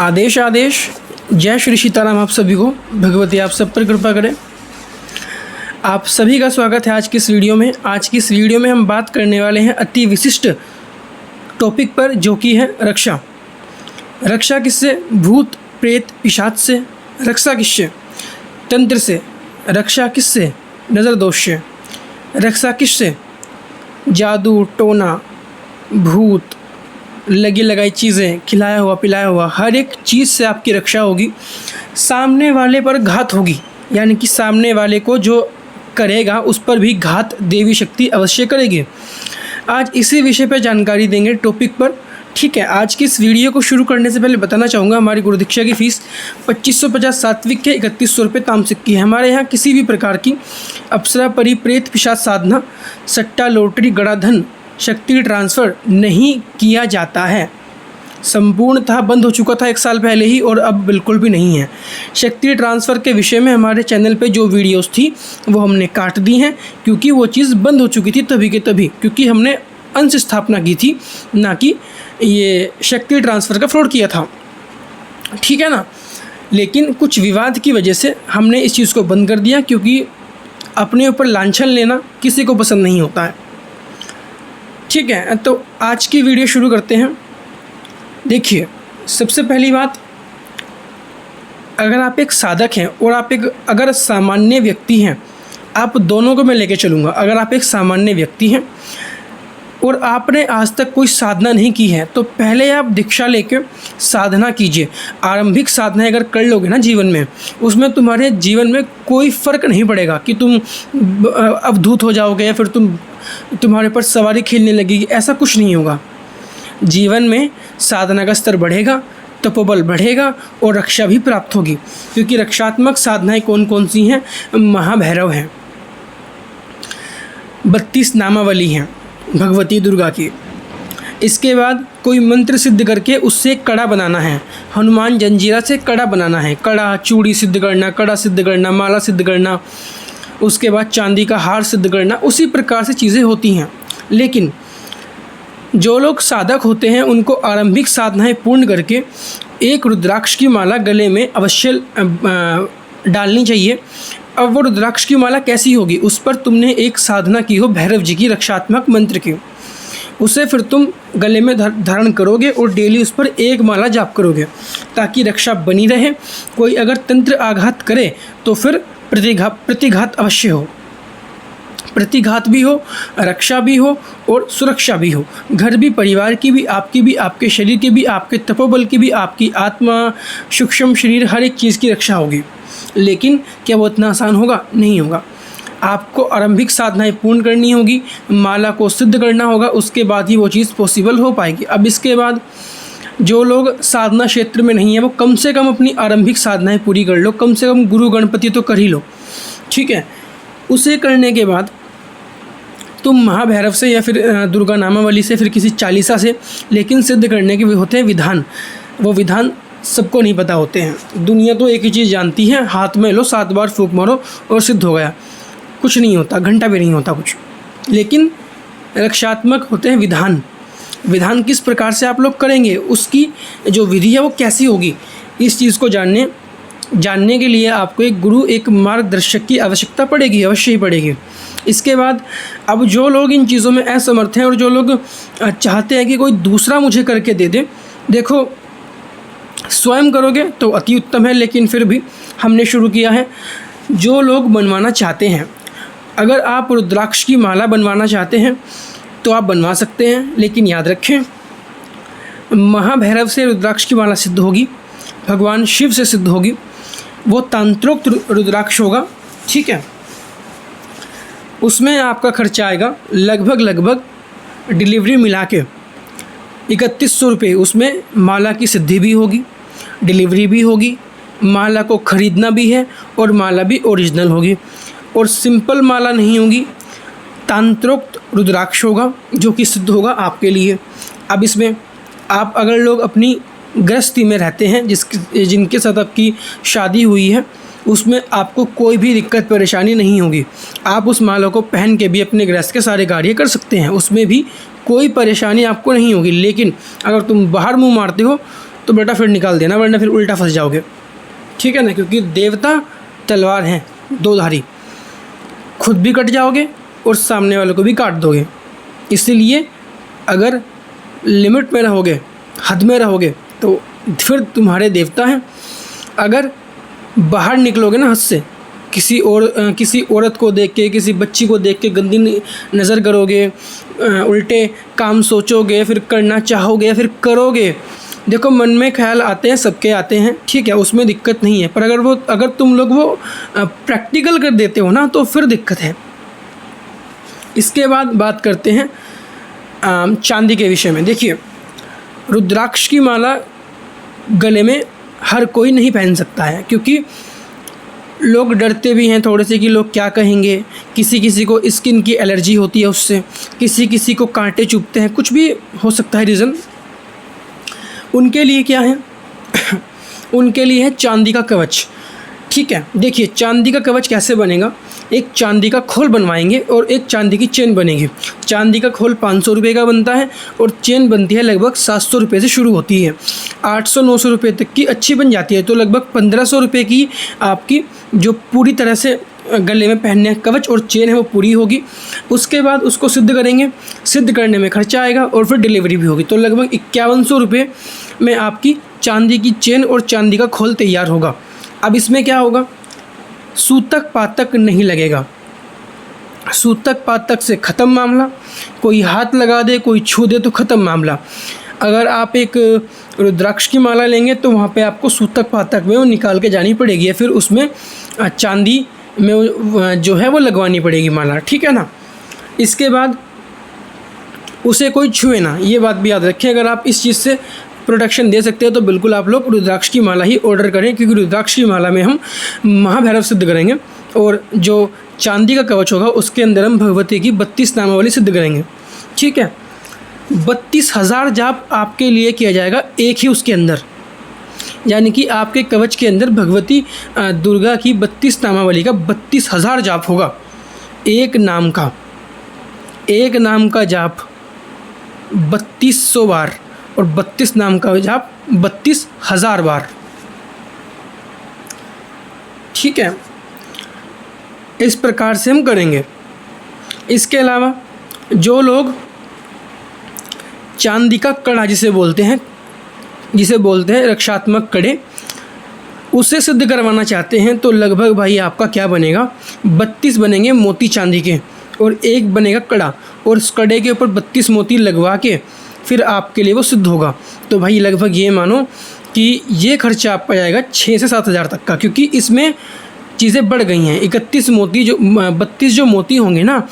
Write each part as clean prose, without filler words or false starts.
आदेश आदेश। जय श्री सीताराम। आप सभी को भगवती आप सब पर कृपा करें। आप सभी का स्वागत है आज की इस वीडियो में। आज की इस वीडियो में हम बात करने वाले हैं अति विशिष्ट टॉपिक पर, जो कि है रक्षा। रक्षा किससे? भूत प्रेत पिशाच से। रक्षा किससे? तंत्र से। रक्षा किससे? नज़र दोष से। रक्षा किससे? जादू टोना भूत लगी लगाई चीज़ें, खिलाया हुआ पिलाया हुआ हर एक चीज़ से आपकी रक्षा होगी। सामने वाले पर घात होगी, यानी कि सामने वाले को जो करेगा उस पर भी घात देवी शक्ति अवश्य करेगी। आज इसी विषय पर जानकारी देंगे टॉपिक पर। ठीक है, आज की इस वीडियो को शुरू करने से पहले बताना चाहूँगा, हमारी गुरु दीक्षा की फ़ीस 2550 सात्विक के 3100 रुपये तामसिक की है। हमारे यहाँ किसी भी प्रकार की अप्सरा परी प्रेत पिशाच साधना, सट्टा लॉटरी गड़ाधन शक्ति ट्रांसफ़र नहीं किया जाता है। संपूर्णतः बंद हो चुका था 1 साल पहले ही, और अब बिल्कुल भी नहीं है। शक्ति ट्रांसफ़र के विषय में हमारे चैनल पे जो वीडियोस थी वो हमने काट दी हैं, क्योंकि वो चीज़ बंद हो चुकी थी तभी के तभी, क्योंकि हमने अंश स्थापना की थी, ना कि ये शक्ति ट्रांसफ़र का फ्रॉड किया था। ठीक है ना। लेकिन कुछ विवाद की वजह से हमने इस चीज़ को बंद कर दिया, क्योंकि अपने ऊपर लांछन लेना किसी को पसंद नहीं होता है। ठीक है, तो आज की वीडियो शुरू करते हैं। देखिए, सबसे पहली बात, अगर आप एक साधक हैं और आप एक अगर सामान्य व्यक्ति हैं, आप दोनों को मैं लेके चलूँगा। अगर आप एक सामान्य व्यक्ति हैं और आपने आज तक कोई साधना नहीं की है, तो पहले आप दीक्षा लेके साधना कीजिए। आरंभिक साधना अगर कर लोगे ना जीवन में, उसमें तुम्हारे जीवन में कोई फ़र्क नहीं पड़ेगा कि तुम अवधूत हो जाओगे या फिर तुम्हारे पर सवारी खेलने लगेगी। ऐसा कुछ नहीं होगा। जीवन में साधना का स्तर बढ़ेगा, तपोबल बढ़ेगा और रक्षा भी प्राप्त होगी, क्योंकि रक्षात्मक साधनाएं कौन कौन सी हैं? महाभैरव हैं, 32 नामावली हैं भगवती दुर्गा की। इसके बाद कोई मंत्र सिद्ध करके उससे कड़ा बनाना है। हनुमान जंजीरा से कड़ा बनाना है। कड़ा, चूड़ी सिद्ध करना, कड़ा सिद्ध करना, माला सिद्ध करना, उसके बाद चांदी का हार सिद्ध करना। उसी प्रकार से चीज़ें होती हैं। लेकिन जो लोग साधक होते हैं, उनको आरंभिक साधनाएं पूर्ण करके एक रुद्राक्ष की माला गले में अवश्य डालनी चाहिए। अब वो रुद्राक्ष की माला कैसी होगी? उस पर तुमने एक साधना की हो भैरव जी की रक्षात्मक मंत्र की, उसे फिर तुम गले में धारण करोगे और डेली उस पर एक माला जाप करोगे, ताकि रक्षा बनी रहे। कोई अगर तंत्र आघात करे तो फिर प्रतिघात अवश्य हो। प्रतिघात भी हो, रक्षा भी हो और सुरक्षा भी हो। घर भी, परिवार की भी, आपकी भी, आपके शरीर की भी, आपके तपोबल की भी, आपकी आत्मा, सूक्ष्म शरीर, हर एक चीज़ की रक्षा होगी। लेकिन क्या वो इतना आसान होगा? नहीं होगा। आपको आरंभिक साधनाएं पूर्ण करनी होगी, माला को सिद्ध करना होगा, उसके बाद ही वो चीज़ पॉसिबल हो पाएगी। अब इसके बाद जो लोग साधना क्षेत्र में नहीं है, वो कम से कम अपनी आरंभिक साधनाएं पूरी कर लो। कम से कम गुरु गणपति तो कर ही लो। ठीक है। उसे करने के बाद तुम महाभैरव से या फिर दुर्गा नामावली से, फिर किसी चालीसा से, लेकिन सिद्ध करने के होते हैं विधान। वो विधान सबको नहीं पता होते हैं। दुनिया तो एक ही चीज़ जानती है, हाथ में लो, 7 बार फूंक मारो और सिद्ध हो गया। कुछ नहीं होता, घंटा भी नहीं होता कुछ। लेकिन रक्षात्मक होते हैं विधान। विधान किस प्रकार से आप लोग करेंगे, उसकी जो विधि है वो कैसी होगी, इस चीज़ को जानने के लिए आपको एक गुरु, एक मार्गदर्शक की आवश्यकता पड़ेगी, अवश्य ही पड़ेगी। इसके बाद अब जो लोग इन चीज़ों में असमर्थ हैं और जो लोग चाहते हैं कि कोई दूसरा मुझे करके दे दे, देखो स्वयं करोगे तो अति उत्तम है, लेकिन फिर भी हमने शुरू किया है। जो लोग बनवाना चाहते हैं, अगर आप रुद्राक्ष की माला बनवाना चाहते हैं तो आप बनवा सकते हैं, लेकिन याद रखें, महाभैरव से रुद्राक्ष की माला सिद्ध होगी, भगवान शिव से सिद्ध होगी, वो तंत्रोक्त रुद्राक्ष होगा। ठीक है। उसमें आपका खर्चा आएगा लगभग डिलीवरी मिला के 3100 रुपये। उसमें माला की सिद्धि भी होगी, डिलीवरी भी होगी, माला को ख़रीदना भी है और माला भी ओरिजिनल होगी। और सिंपल माला नहीं होगी, तंत्रोक्त रुद्राक्ष होगा, जो कि सिद्ध होगा आपके लिए। अब इसमें आप अगर लोग अपनी गृहस्थी में रहते हैं, जिनके साथ आपकी शादी हुई है, उसमें आपको कोई भी दिक्कत परेशानी नहीं होगी। आप उस माला को पहन के भी अपने गृहस्थ के सारे कार्य कर सकते हैं, उसमें भी कोई परेशानी आपको नहीं होगी। लेकिन अगर तुम बाहर मुंह मारते हो तो बेटा फिर निकाल देना, वरना फिर उल्टा फंस जाओगे, ठीक है ना। क्योंकि देवता तलवार हैं दोधारी, खुद भी कट जाओगे और सामने वाले को भी काट दोगे। इसीलिए अगर लिमिट में रहोगे, हद में रहोगे, तो फिर तुम्हारे देवता हैं। अगर बाहर निकलोगे ना हद से, किसी औरत को देख के, किसी बच्ची को देख के गंदी नज़र करोगे, उल्टे काम सोचोगे, फिर करना चाहोगे, फिर करोगे, देखो मन में ख्याल आते हैं, सबके आते हैं, ठीक है, उसमें दिक्कत नहीं है। पर अगर तुम लोग वो प्रैक्टिकल कर देते हो ना, तो फिर दिक्कत है। इसके बाद बात करते हैं चांदी के विषय में। देखिए, रुद्राक्ष की माला गले में हर कोई नहीं पहन सकता है, क्योंकि लोग डरते भी हैं थोड़े से कि लोग क्या कहेंगे। किसी किसी को स्किन की एलर्जी होती है उससे, किसी किसी को कांटे चुभते हैं, कुछ भी हो सकता है रीज़न। उनके लिए क्या है उनके लिए है चांदी का कवच, ठीक है। देखिए, चांदी का कवच कैसे बनेगा, एक चांदी का खोल बनवाएंगे और एक चांदी की चेन बनेगी। चांदी का खोल 500 रुपये का बनता है और चेन बनती है लगभग 700 रुपये से शुरू होती है, 800-900 रुपये तक की अच्छी बन जाती है। तो लगभग 1500 रुपये की आपकी जो पूरी तरह से गले में पहनने कवच और चेन है वो पूरी होगी। उसके बाद उसको सिद्ध करेंगे, सिद्ध करने में खर्चा आएगा और फिर डिलीवरी भी होगी। तो लगभग 5100 रुपये में आपकी चांदी की चेन और चांदी का खोल तैयार होगा। अब इसमें क्या होगा, सूतक पातक नहीं लगेगा। सूतक पातक से ख़त्म मामला, कोई हाथ लगा दे, कोई छू दे तो ख़त्म मामला। अगर आप एक रुद्राक्ष की माला लेंगे तो वहाँ पे आपको सूतक पातक में वो निकाल के जानी पड़ेगी, या फिर उसमें चांदी में जो है वो लगवानी पड़ेगी माला, ठीक है ना। इसके बाद उसे कोई छुए ना, ये बात भी याद रखें। अगर आप इस चीज़ से प्रोटेक्शन दे सकते हैं तो बिल्कुल आप लोग रुद्राक्ष की माला ही ऑर्डर करें, क्योंकि रुद्राक्ष की माला में हम महाभैरव सिद्ध करेंगे और जो चांदी का कवच होगा उसके अंदर हम भगवती की 32 नामावली सिद्ध करेंगे, ठीक है। 32,000 जाप आपके लिए किया जाएगा एक ही उसके अंदर, यानी कि आपके कवच के अंदर भगवती दुर्गा की 32 नामावली का 32,000 जाप होगा। एक नाम का जाप 3200 बार और 32 नाम का जाप 32,000 बार, ठीक है। इस प्रकार से हम करेंगे। इसके अलावा जो लोग चांदी का कड़ा जिसे बोलते हैं रक्षात्मक कड़े, उसे सिद्ध करवाना चाहते हैं तो लगभग भाई आपका क्या बनेगा, 32 बनेंगे मोती चांदी के और एक बनेगा कड़ा, और उस कड़े के ऊपर 32 मोती लगवा के फिर आपके लिए वो सिद्ध होगा। तो भाई लगभग ये मानो कि ये खर्चा आपका जाएगा 6 से 7 हज़ार तक का, क्योंकि इसमें चीज़ें बढ़ गई हैं। 32 जो मोती होंगे ना,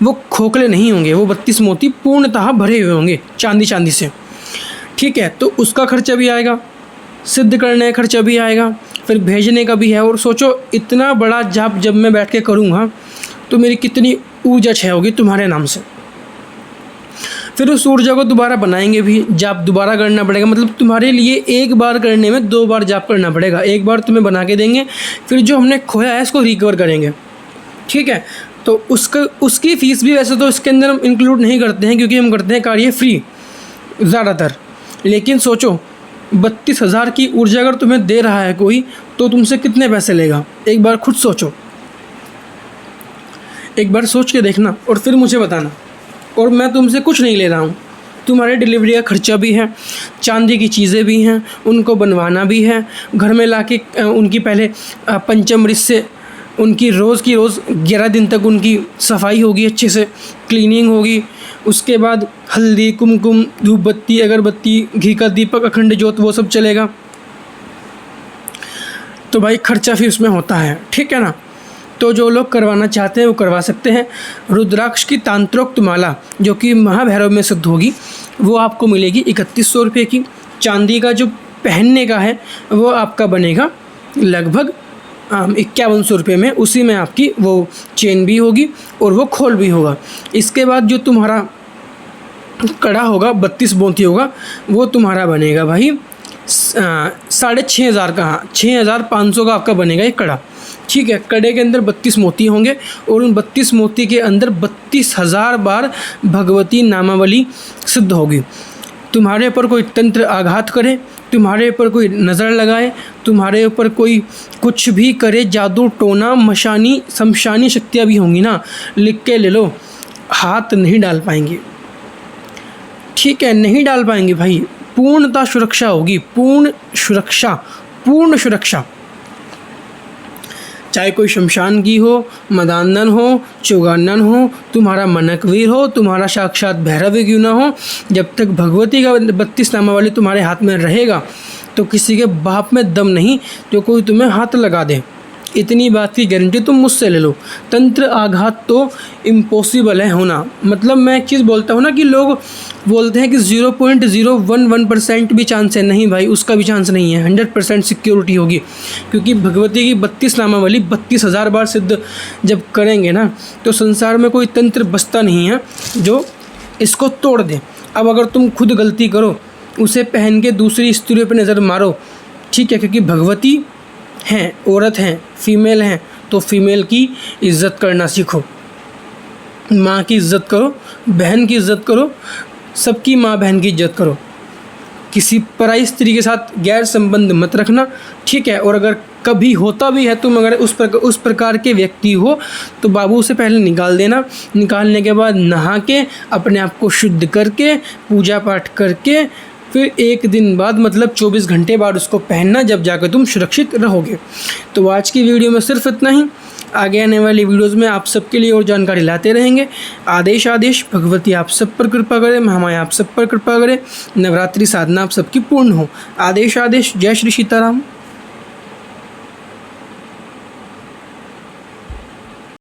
वो खोखले नहीं होंगे, वो 32 मोती पूर्णतः भरे हुए होंगे चांदी से, ठीक है। तो उसका खर्चा भी आएगा, सिद्ध करने का खर्चा भी आएगा, फिर भेजने का भी है। और सोचो इतना बड़ा जाप जब मैं बैठ के करूँगा तो मेरी कितनी ऊर्जा क्षय होगी तुम्हारे नाम से। फिर उस ऊर्जा को दोबारा बनाएंगे भी, जाप दोबारा करना पड़ेगा। मतलब तुम्हारे लिए एक बार करने में 2 बार जाप करना पड़ेगा। एक बार तुम्हें बना के देंगे, फिर जो हमने खोया है इसको रिकवर करेंगे, ठीक है। तो उसकी फ़ीस भी वैसे तो इसके अंदर हम इंक्लूड नहीं करते हैं, क्योंकि हम करते हैं कार्य फ्री ज़्यादातर। लेकिन सोचो 32,000 की ऊर्जा अगर तुम्हें दे रहा है कोई, तो तुमसे कितने पैसे लेगा, एक बार खुद सोचो, एक बार सोच के देखना और फिर मुझे बताना। और मैं तुमसे कुछ नहीं ले रहा हूँ, तुम्हारे डिलीवरी का खर्चा भी है, चांदी की चीज़ें भी हैं, उनको बनवाना भी है, घर में लाके उनकी पहले पंचामृत से उनकी रोज़ की रोज़ 11 दिन तक उनकी सफाई होगी, अच्छे से क्लीनिंग होगी। उसके बाद हल्दी, कुमकुम, धूप बत्ती, अगरबत्ती, घी का दीपक, अखंड ज्योत, वो सब चलेगा। तो भाई खर्चा फिर उसमें होता है, ठीक है ना। तो जो लोग करवाना चाहते हैं वो करवा सकते हैं। रुद्राक्ष की तांत्रोक्त माला जो कि महाभैरव में सिद्ध होगी, वो आपको मिलेगी 3100 रुपये की। चांदी का जो पहनने का है वो आपका बनेगा लगभग 5100 रुपये में। उसी में आपकी वो चेन भी होगी और वो खोल भी होगा। इसके बाद जो तुम्हारा कड़ा होगा 32 मोती होगा, वो तुम्हारा बनेगा भाई 6,500 का, 6,500 का आपका बनेगा एक कड़ा, ठीक है। कड़े के अंदर 32 मोती होंगे और उन 32 मोती के अंदर 32,000 बार भगवती नामावली सिद्ध होगी। तुम्हारे ऊपर कोई तंत्र आघात करे, तुम्हारे ऊपर कोई नज़र लगाए, तुम्हारे ऊपर कोई कुछ भी करे, जादू टोना मशानी शमशानी शक्तियाँ भी होंगी ना, लिख के ले लो, हाथ नहीं डाल पाएंगे। ठीक है, नहीं डाल पाएंगे भाई। पूर्णतः सुरक्षा होगी, पूर्ण सुरक्षा। चाहे कोई शमशान की हो, मदानन हो, चौगानन हो, तुम्हारा मनकवीर हो, तुम्हारा साक्षात भैरव क्यों ना हो, जब तक भगवती का 32 नामा वाली तुम्हारे हाथ में रहेगा तो किसी के बाप में दम नहीं जो कोई तुम्हें हाथ लगा दे। इतनी बात की गारंटी तुम मुझसे ले लो। तंत्र आघात तो इम्पॉसिबल है होना। मतलब मैं एक चीज़ बोलता हूँ ना कि लोग बोलते हैं कि 0.011% भी चांस है। नहीं भाई, उसका भी चांस नहीं है। 100% सिक्योरिटी होगी, क्योंकि भगवती की 32 नामा वाली 32,000 बार सिद्ध जब करेंगे ना तो संसार में कोई तंत्र बचता नहीं है जो इसको तोड़ दे। अब अगर तुम खुद गलती करो, उसे पहन के दूसरी स्त्रियों पर नज़र मारो, ठीक है, क्योंकि भगवती हैं, औरत हैं, फीमेल हैं, तो फीमेल की इज़्ज़त करना सीखो। माँ की इज़्ज़त करो, बहन की इज़्ज़त करो, सबकी माँ बहन की इज़्ज़त करो। किसी पराई स्त्री के साथ गैर संबंध मत रखना, ठीक है। और अगर कभी होता भी है, तुम अगर उस प्रकार के व्यक्ति हो तो बाबू से पहले निकाल देना। निकालने के बाद नहा के अपने आप को शुद्ध करके पूजा पाठ करके फिर 1 दिन बाद मतलब 24 घंटे बाद उसको पहनना, जब जाकर तुम सुरक्षित रहोगे। तो आज की वीडियो में सिर्फ इतना ही। आगे आने वाली वीडियोज़ में आप सबके लिए और जानकारी लाते रहेंगे। आदेश भगवती आप सब पर कृपा करें, महामाया आप सब पर कृपा करें, नवरात्रि साधना आप सबकी पूर्ण हो। आदेश। जय श्री सीताराम।